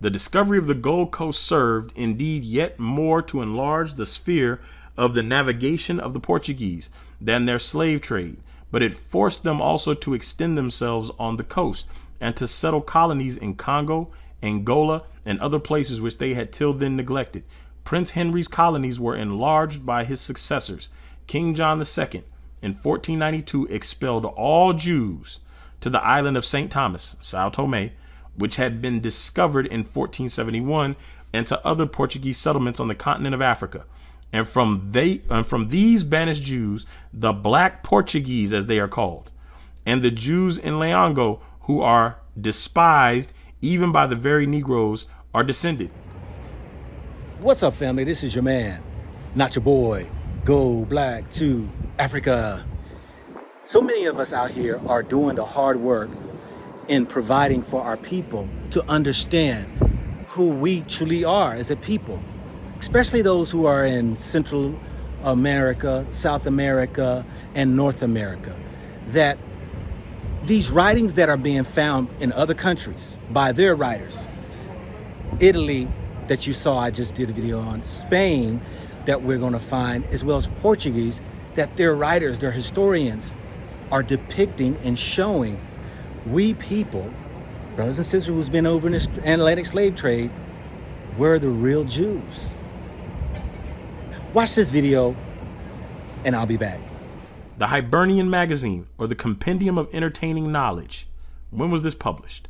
The discovery of the Gold Coast served, indeed, yet more to enlarge the sphere of the navigation of the Portuguese than their slave trade, but it forced them also to extend themselves on the coast and to settle colonies in Congo, Angola, and other places which they had till then neglected. Prince Henry's colonies were enlarged by his successors. King John II, in 1492, expelled all Jews to the island of St. Thomas, Sao Tome, which had been discovered in 1471, and to other Portuguese settlements on the continent of Africa. And from these banished Jews, the Black Portuguese, as they are called, and the Jews in Leongo, who are despised even by the very Negroes, are descended. What's up, family? This is your man, not your boy, Go Black to Africa. So many of us out here are doing the hard work in providing for our people to understand who we truly are as a people, especially those who are in Central America, South America, and North America, that these writings that are being found in other countries by their writers, Italy, that you saw, I just did a video on, Spain, that we're going to find, as well as Portuguese, that their writers, their historians, are depicting and showing we people, brothers and sisters who's been over in this Atlantic slave trade, we're the real Jews. Watch this video, and I'll be back. The Hibernian Magazine, or the Compendium of Entertaining Knowledge. When was this published?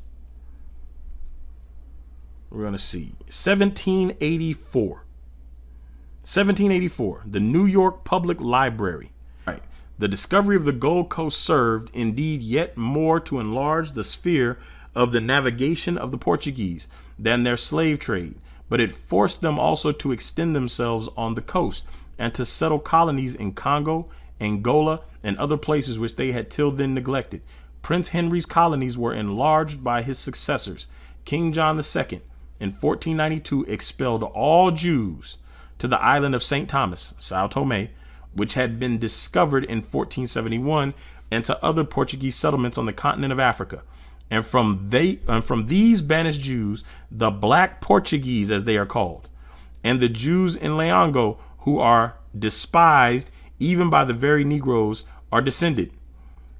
We're going to see 1784. 1784, the New York Public Library. Right. The discovery of the Gold Coast served, indeed, yet more to enlarge the sphere of the navigation of the Portuguese than their slave trade, but it forced them also to extend themselves on the coast and to settle colonies in Congo, Angola, and other places which they had till then neglected. Prince Henry's colonies were enlarged by his successors. King John II, in 1492, expelled all Jews to the island of St. Thomas, Sao Tome, which had been discovered in 1471, and to other Portuguese settlements on the continent of Africa. And from these banished Jews, the Black Portuguese, as they are called, and the Jews in Leongo, who are despised even by the very Negroes, are descended.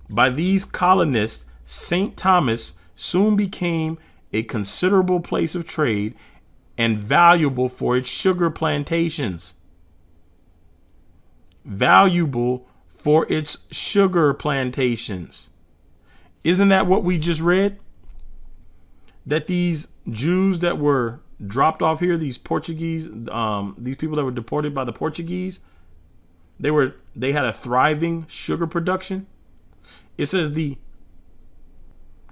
By these colonists, St. Thomas soon became a considerable place of trade and valuable for its sugar plantations. Valuable for its sugar plantations. Isn't that what we just read? That these Jews that were dropped off here, these Portuguese, these people that were deported by the Portuguese, they had a thriving sugar production. It says the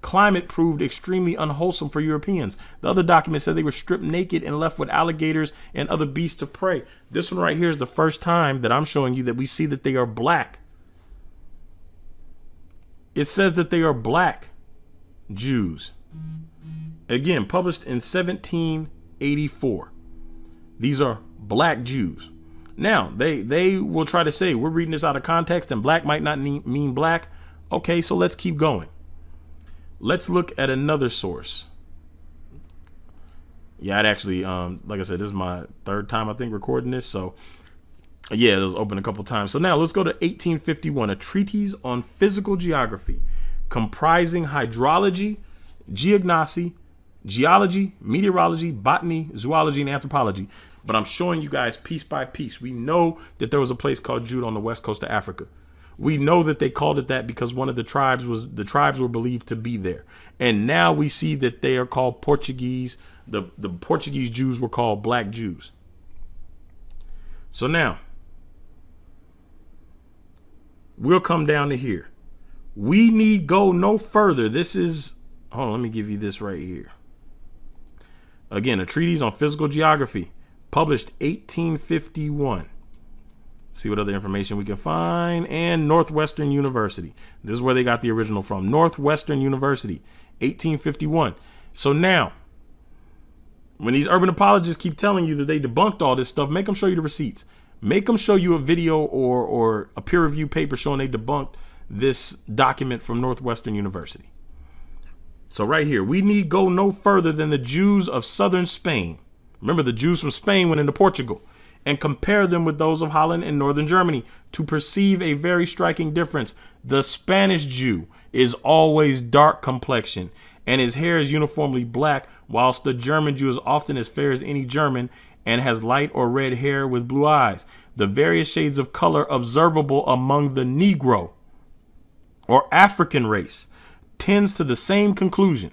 climate proved extremely unwholesome for Europeans. The other document said they were stripped naked and left with alligators and other beasts of prey. This one right here is the first time that I'm showing you that we see that they are black. It says that they are black Jews. Again, published in 1784. These are black Jews. Now, they will try to say we're reading this out of context and black might not mean black. Okay, so let's keep going. Let's look at another source. Yeah, it actually, like I said, this is my third time, I think, recording this. So, yeah, it was open a couple times. So now let's go to 1851, a treatise on physical geography comprising hydrology, geognosy, geology, meteorology, botany, zoology, and anthropology. But I'm showing you guys piece by piece. We know that there was a place called Judah on the west coast of Africa. We know that they called it that because one of the tribes were believed to be there. And now we see that they are called Portuguese. The Portuguese Jews were called black Jews. So now we'll come down to here. We need go no further. This is, hold on, let me give you this right here. Again, a treatise on physical geography, published 1851. See what other information we can find. And Northwestern University. This is where they got the original from. Northwestern University, 1851. So now, when these urban apologists keep telling you that they debunked all this stuff, make them show you the receipts. Make them show you a video or a peer review paper showing they debunked this document from Northwestern University. So right here, we need go no further than the Jews of southern Spain. Remember, the Jews from Spain went into Portugal, and compare them with those of Holland and northern Germany to perceive a very striking difference. The Spanish Jew is always dark complexion, and his hair is uniformly black, whilst the German Jew is often as fair as any German and has light or red hair with blue eyes. The various shades of color observable among the Negro or African race tends to the same conclusion.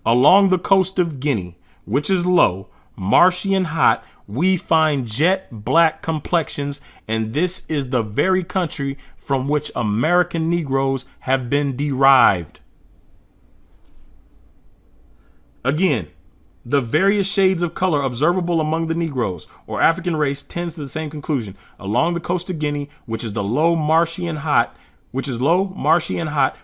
Along the coast of Guinea, which is low, marshy and hot, we find jet black complexions, and this is the very country from which American Negroes have been derived. Again, the various shades of color observable among the Negroes or African race tends to the same conclusion. Along the coast of Guinea, which is low, marshy and hot,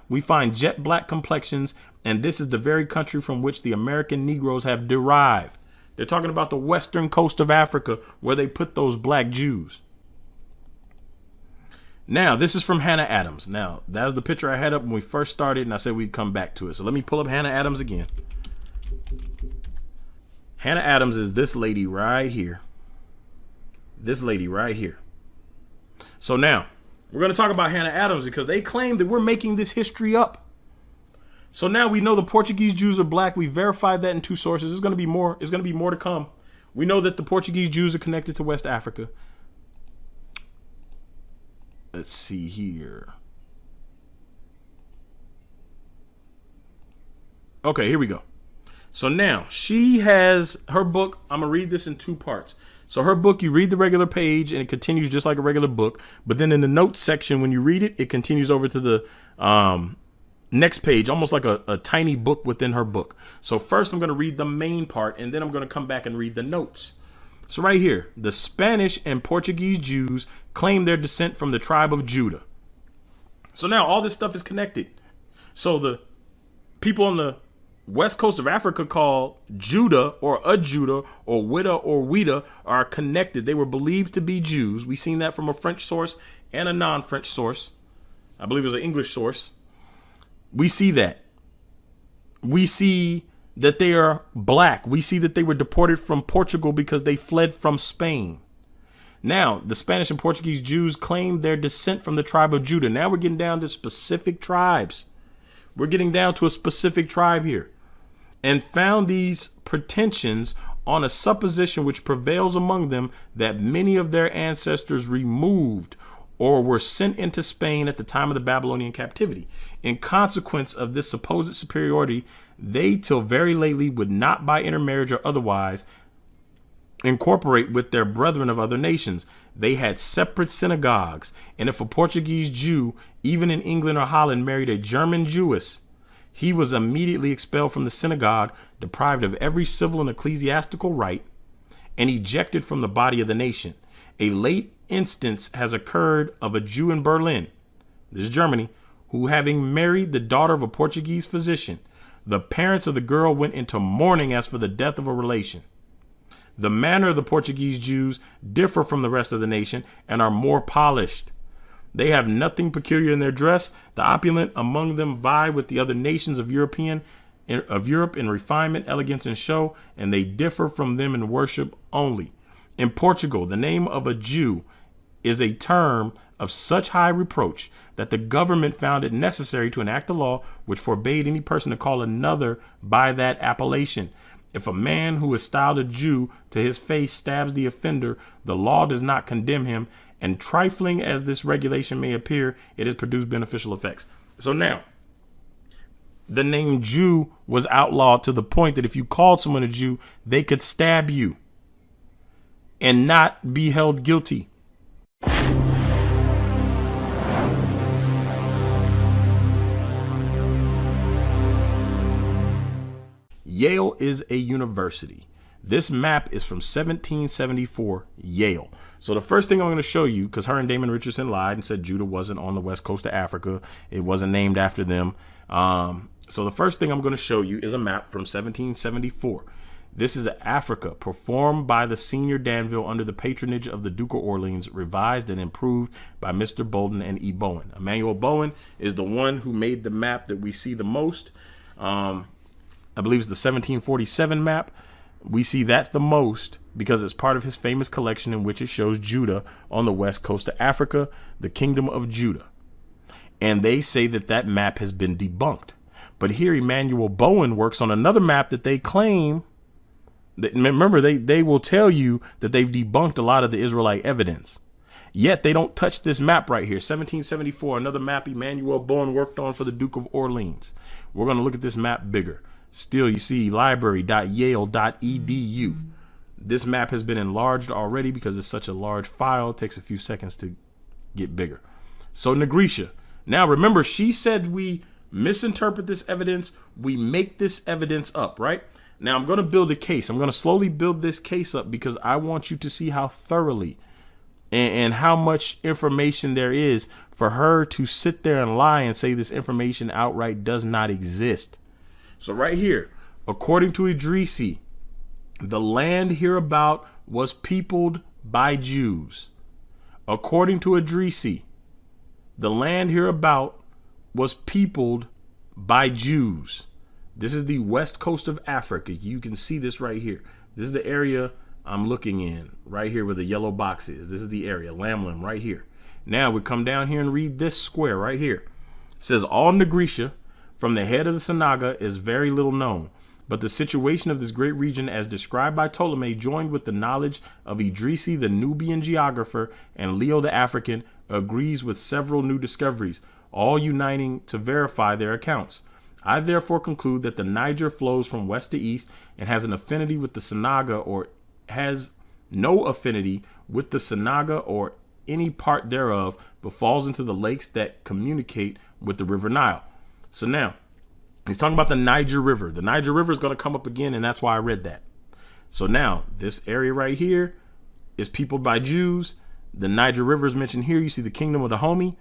we find jet black complexions, and this is the very country from which the American Negroes have derived. They're talking about the western coast of Africa where they put those black Jews. Now, this is from Hannah Adams. Now, that was the picture I had up when we first started, and I said we'd come back to it. So let me pull up Hannah Adams again. Hannah Adams is this lady right here. This lady right here. So now, we're going to talk about Hannah Adams because they claim that we're making this history up. So now we know the Portuguese Jews are black. We verified that in two sources. There's going to be more. There's going to be more to come. We know that the Portuguese Jews are connected to West Africa. Let's see here. Okay, here we go. So now she has her book. I'm going to read this in two parts. So her book, you read the regular page and it continues just like a regular book. But then in the notes section, when you read it, it continues over to the next page, almost like a tiny book within her book. So first I'm going to read the main part, and then I'm going to come back and read the notes. So right here, the Spanish and Portuguese Jews claim their descent from the tribe of Judah. So now all this stuff is connected. So the people on the west coast of Africa called Judah or a Judah or Wida or Wida are connected. They were believed to be Jews. We've seen that from a French source and a non-French source. I believe it was an English source. We see that. We see that they are black. We see that they were deported from Portugal because they fled from Spain. Now, the Spanish and Portuguese Jews claim their descent from the tribe of Judah. Now we're getting down to specific tribes. We're getting down to a specific tribe here, and found these pretensions on a supposition which prevails among them that many of their ancestors removed or were sent into Spain at the time of the Babylonian captivity. In consequence of this supposed superiority, they till very lately would not by intermarriage or otherwise incorporate with their brethren of other nations. They had separate synagogues, and if a Portuguese Jew, even in England or Holland, married a German Jewess, he was immediately expelled from the synagogue, deprived of every civil and ecclesiastical right, and ejected from the body of the nation. A late instance has occurred of a Jew in Berlin, this is Germany, who, having married the daughter of a Portuguese physician, the parents of the girl went into mourning as for the death of a relation. The manner of the Portuguese Jews differ from the rest of the nation and are more polished. They have nothing peculiar in their dress. The opulent among them vie with the other nations of Europe in refinement, elegance, and show, and they differ from them in worship only. In Portugal, the name of a Jew is a term of such high reproach that the government found it necessary to enact a law which forbade any person to call another by that appellation. If a man who is styled a Jew to his face stabs the offender, the law does not condemn him, and trifling as this regulation may appear, it has produced beneficial effects. So now, the name Jew was outlawed to the point that if you called someone a Jew, they could stab you and not be held guilty. Yale is a university. This map is from 1774, Yale. So the first thing I'm going to show you, because her and Damon Richardson lied and said Judah wasn't on the west coast of Africa. It wasn't named after them. So the first thing I'm going to show you is a map from 1774. This is Africa, performed by the Senior Danville under the patronage of the Duke of Orleans, revised and improved by Mr. Bolden and E. Bowen. Emmanuel Bowen is the one who made the map that we see the most. I believe it's the 1747 map. We see that the most because it's part of his famous collection in which it shows Judah on the west coast of Africa, the kingdom of Judah. And they say that that map has been debunked. But here Emmanuel Bowen works on another map that they claim that, remember, they will tell you that they've debunked a lot of the Israelite evidence. Yet they don't touch this map right here. 1774, another map Emmanuel Bowen worked on for the Duke of Orleans. We're going to look at this map bigger. Still, you see library.yale.edu. This map has been enlarged already because it's such a large file. It takes a few seconds to get bigger. So Negritia. Now, remember, she said we misinterpret this evidence. We make this evidence up, right? Now, I'm going to build a case. I'm going to slowly build this case up because I want you to see how thoroughly and how much information there is for her to sit there and lie and say this information outright does not exist. So right here, according to Idrisi, the land hereabout was peopled by Jews. According to Idrisi, the land hereabout was peopled by Jews. This is the west coast of Africa. You can see this right here. This is the area I'm looking in right here where the yellow box is. This is the area, Lamlem, right here. Now we come down here and read this square right here. It says all Negritia from the head of the Sanaga is very little known, but the situation of this great region as described by Ptolemy, joined with the knowledge of Idrisi, the Nubian geographer, and Leo the African, agrees with several new discoveries, all uniting to verify their accounts. I therefore conclude that the Niger flows from west to east and has an affinity with the Sanaga, or has no affinity with the Sanaga or any part thereof, but falls into the lakes that communicate with the river Nile. So now he's talking about the Niger River. The Niger River is going to come up again, and that's why I read that. So now this area right here is peopled by Jews. The Niger River is mentioned here. You see the kingdom of Dahomey,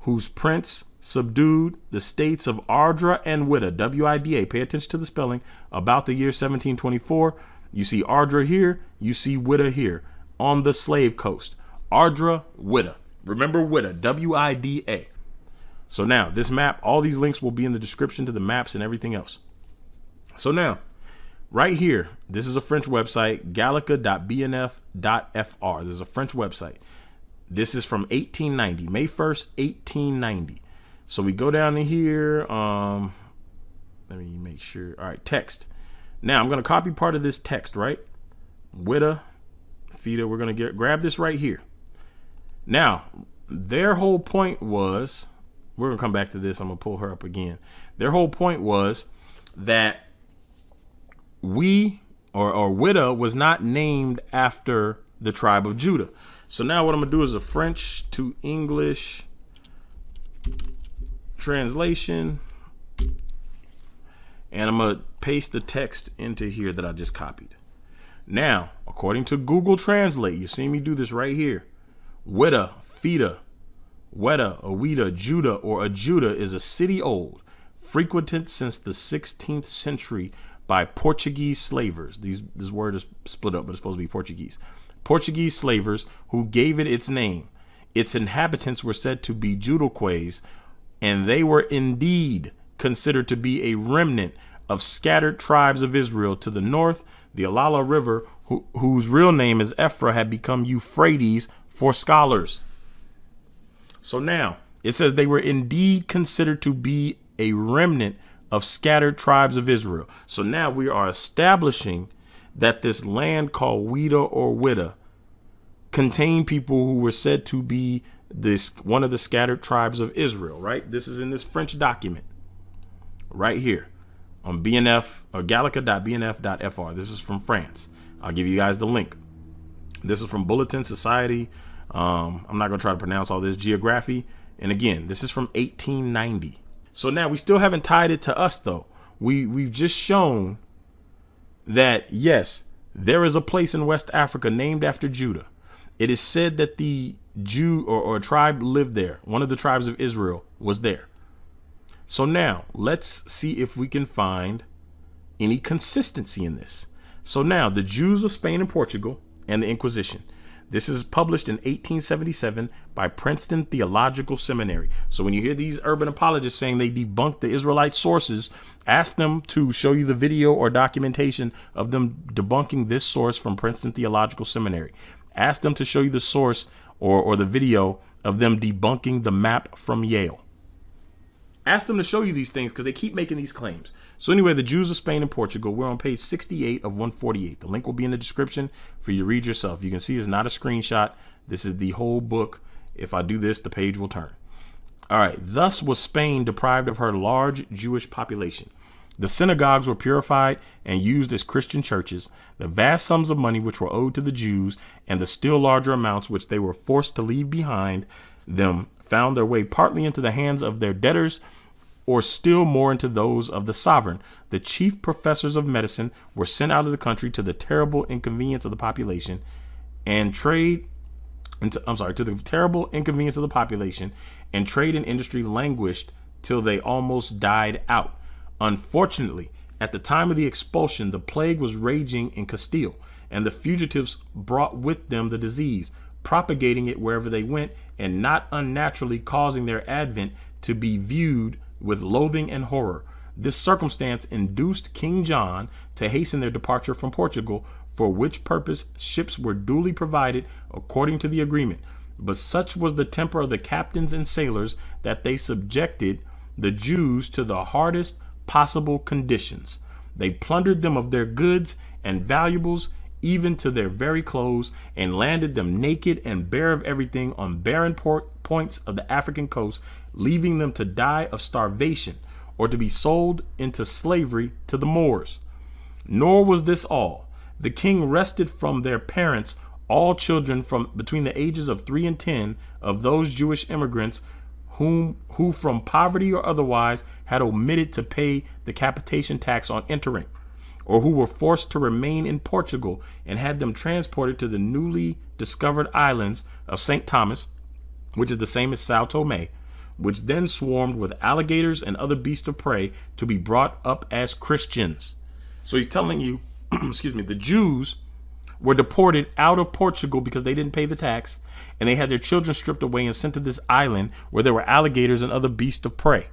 whose prince subdued the states of Ardra and Wida, W-I-D-A. Pay attention to the spelling. About the year 1724. You see Ardra here. You see Wida here on the slave coast. Ardra, Wida. Remember Wida, W-I-D-A. So now this map, all these links will be in the description to the maps and everything else. So now right here, this is a French website, gallica.bnf.fr. This is a French website. This is from 1890, May 1st, 1890. So we go down to here. Let me make sure. All right, text. Now I'm going to copy part of this text, right? Wida, Fida, we're going to grab this right here. Now, their whole point was, we're going to come back to this. I'm going to pull her up again. Their whole point was that we, or Wida, was not named after the tribe of Judah. So now what I'm going to do is a French to English translation. And I'm going to paste the text into here that I just copied. Now, according to Google Translate, you see me do this right here. Wida, Fida, Weda, Awida, Judah, or Ajuda is a city old, frequented since the 16th century by Portuguese slavers. This word is split up, but it's supposed to be Portuguese. Portuguese slavers who gave it its name. Its inhabitants were said to be Judoquays, and they were indeed considered to be a remnant of scattered tribes of Israel. To the north, the Alala River, whose real name is Ephra, had become Euphrates for scholars. So now it says they were indeed considered to be a remnant of scattered tribes of Israel. So now we are establishing that this land called Wida or Wida contained people who were said to be one of the scattered tribes of Israel, right? This is in this French document right here on BNF or gallica.bnf.fr. This is from France. I'll give you guys the link. This is from Bulletin Society. I'm not going to try to pronounce all this, geography. And again, this is from 1890. So now we still haven't tied it to us, though. We've just shown that, yes, there is a place in West Africa named after Judah. It is said that the Jew or tribe lived there. One of the tribes of Israel was there. So now let's see if we can find any consistency in this. So now the Jews of Spain and Portugal and the Inquisition, This is published in 1877 by Princeton Theological Seminary. So when you hear these urban apologists saying they debunk the Israelite sources, ask them to show you the video or documentation of them debunking this source from Princeton Theological Seminary. Ask them to show you the source or the video of them debunking the map from Yale. Ask them to show you these things because they keep making these claims. So anyway, the Jews of Spain and Portugal, we're on page 68 of 148. The link will be in the description for you to read yourself. You can see it's not a screenshot. This is the whole book. If I do this, the page will turn. All right. Thus was Spain deprived of her large Jewish population. The synagogues were purified and used as Christian churches. The vast sums of money which were owed to the Jews and the still larger amounts which they were forced to leave behind them found their way partly into the hands of their debtors or still more into those of the sovereign. The chief professors of medicine were sent out of the country to the terrible inconvenience of the population and trade to the terrible inconvenience of the population, and trade and industry languished till they almost died out. Unfortunately, at the time of the expulsion, the plague was raging in Castile, and the fugitives brought with them the disease, propagating it wherever they went, and not unnaturally causing their advent to be viewed with loathing and horror. This circumstance induced King John to hasten their departure from Portugal, for which purpose ships were duly provided according to the agreement. But such was the temper of the captains and sailors that they subjected the Jews to the hardest possible conditions. They plundered them of their goods and valuables, even to their very clothes, and landed them naked and bare of everything on barren points of the African coast, leaving them to die of starvation or to be sold into slavery to the Moors. Nor was this all. The king wrested from their parents all children from between the ages of 3 and 10 of those Jewish immigrants who from poverty or otherwise had omitted to pay the capitation tax on entering, or who were forced to remain in Portugal, and had them transported to the newly discovered islands of St. Thomas, which is the same as Sao Tome, which then swarmed with alligators and other beasts of prey, to be brought up as Christians. So he's telling you, the Jews were deported out of Portugal because they didn't pay the tax, and they had their children stripped away and sent to this island where there were alligators and other beasts of prey.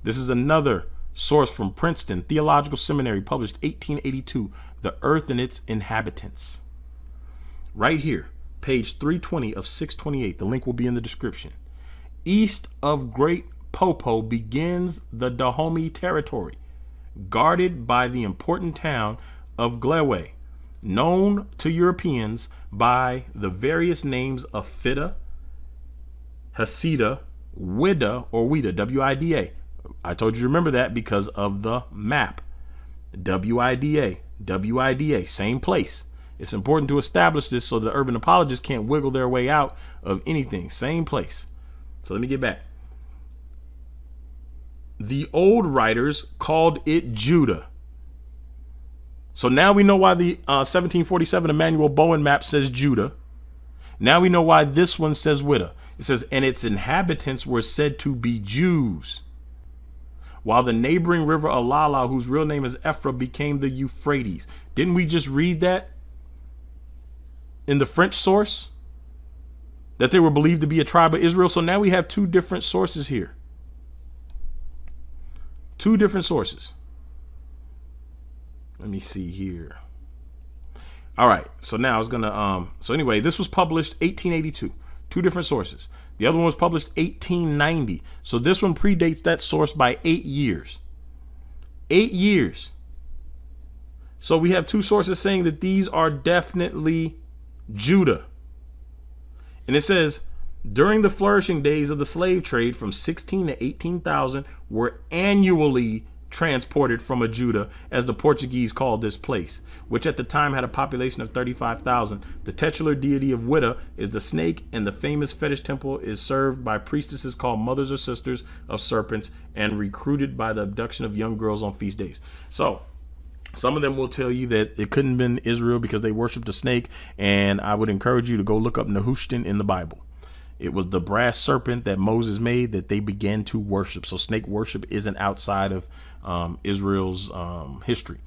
This is another source from Princeton Theological Seminary, published 1882, The Earth and Its Inhabitants. Right here, page 320 of 628. The link will be in the description. East of Great Popo begins the Dahomey territory, guarded by the important town of Glewe, known to Europeans by the various names of Fida, Hasida, Wida, or Wida, W-I-D-A. I told you to remember that because of the map. W-I-D-A, W-I-D-A, same place. It's important to establish this so the urban apologists can't wiggle their way out of anything. Same place. So let me get back. The old writers called it Judah. So now we know why the 1747 Emmanuel Bowen map says Judah. Now we know why this one says Wida. It says, and its inhabitants were said to be Jews, while the neighboring river Alala, whose real name is Ephra, became the Euphrates. Didn't we just read that in the French source? That they were believed to be a tribe of Israel. So now we have two different sources here. Two different sources. Let me see here. All right. So now I was going to, so anyway, this was published 1882, two different sources. The other one was published 1890. So this one predates that source by 8 years. 8 years. So we have two sources saying that these are definitely Judah. And it says, during the flourishing days of the slave trade, from 16 to 18,000 were annually transported from a Judah, as the Portuguese called this place, which at the time had a population of 35,000. The titular deity of Wida is the snake, and the famous fetish temple is served by priestesses called mothers or sisters of serpents, and recruited by the abduction of young girls on feast days. So some of them will tell you that it couldn't have been Israel because they worshiped a snake, and I would encourage you to go look up Nehushtan in the Bible. It was the brass serpent that Moses made that they began to worship. So snake worship isn't outside of Israel's history.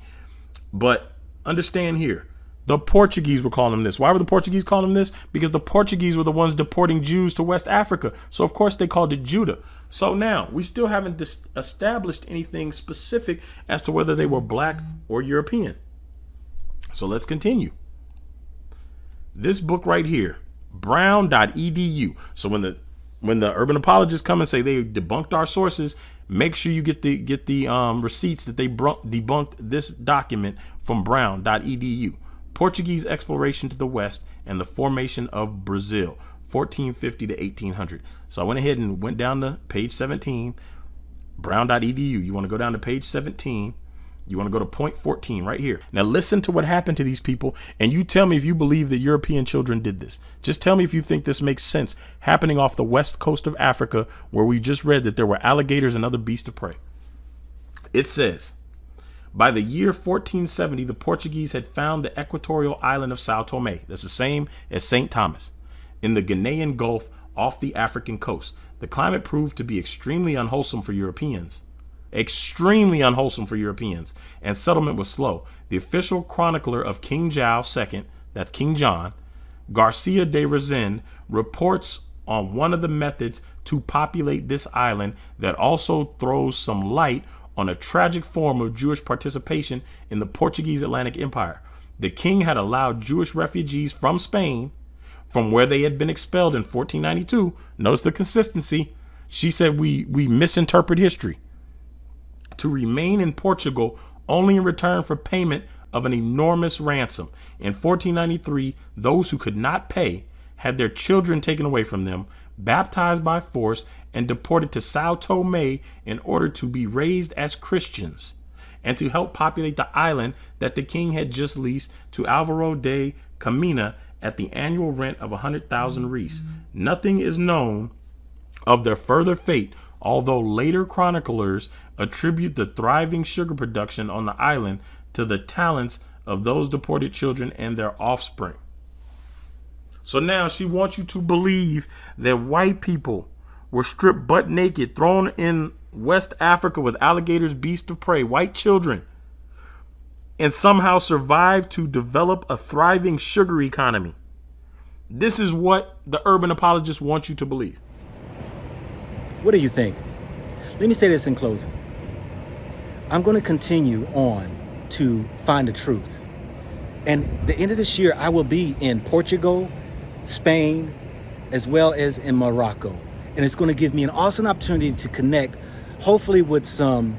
But understand here, The Portuguese were calling them this. Why were the Portuguese calling them this? Because the Portuguese were the ones deporting Jews to West Africa. So, of course, they called it Judah. So now we still haven't established anything specific as to whether they were black or European. So let's continue. This book right here, brown.edu. So when the urban apologists come and say they debunked our sources, make sure you get the receipts that they debunked this document from brown.edu. Portuguese exploration to the west and the formation of Brazil, 1450 to 1800. So I went ahead and went down to page 17, brown.edu. You want to go down to page 17. You want to go to point 14 right here. Now listen to what happened to these people, and you tell me if you believe that European children did this. Just tell me if you think this makes sense happening off the west coast of Africa, where we just read that there were alligators and other beasts of prey. It says, by the year 1470, the Portuguese had found the equatorial island of Sao Tome. That's the same as St. Thomas, in the Guinean Gulf off the African coast. The climate proved to be extremely unwholesome for Europeans. Extremely unwholesome for Europeans, and settlement was slow. The official chronicler of King Jao II, that's King John, Garcia de Rezende, reports on one of the methods to populate this island that also throws some light on a tragic form of Jewish participation in the Portuguese Atlantic Empire. The king had allowed Jewish refugees from Spain, from where they had been expelled in 1492. Notice the consistency. She said we misinterpret history. To remain in Portugal only in return for payment of an enormous ransom. In 1493, those who could not pay had their children taken away from them, baptized by force, and deported to Sao Tome in order to be raised as Christians and to help populate the island that the king had just leased to Alvaro de Camina at the annual rent of 100,000 reis. Nothing is known of their further fate, although later chroniclers attribute the thriving sugar production on the island to the talents of those deported children and their offspring. So now she wants you to believe that white people were stripped butt naked, thrown in West Africa with alligators, beasts of prey, white children, and somehow survived to develop a thriving sugar economy. This is what the urban apologists want you to believe. What do you think? Let me say this in closing. I'm going to continue on to find the truth. And the end of this year, I will be in Portugal, Spain, as well as in Morocco. And it's going to give me an awesome opportunity to connect, hopefully with some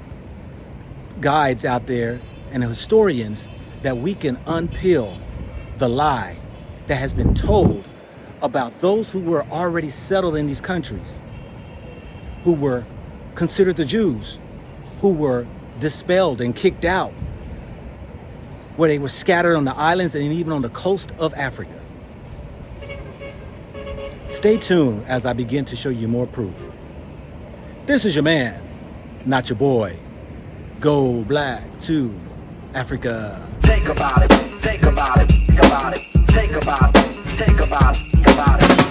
guides out there and historians, that we can unpeel the lie that has been told about those who were already settled in these countries, who were considered the Jews, who were dispelled and kicked out, where they were scattered on the islands and even on the coast of Africa. Stay tuned as I begin to show you more proof. This is your man, not your boy. Go black to Africa. Think about it, think about it, think about it, think about it, think about it, think about it.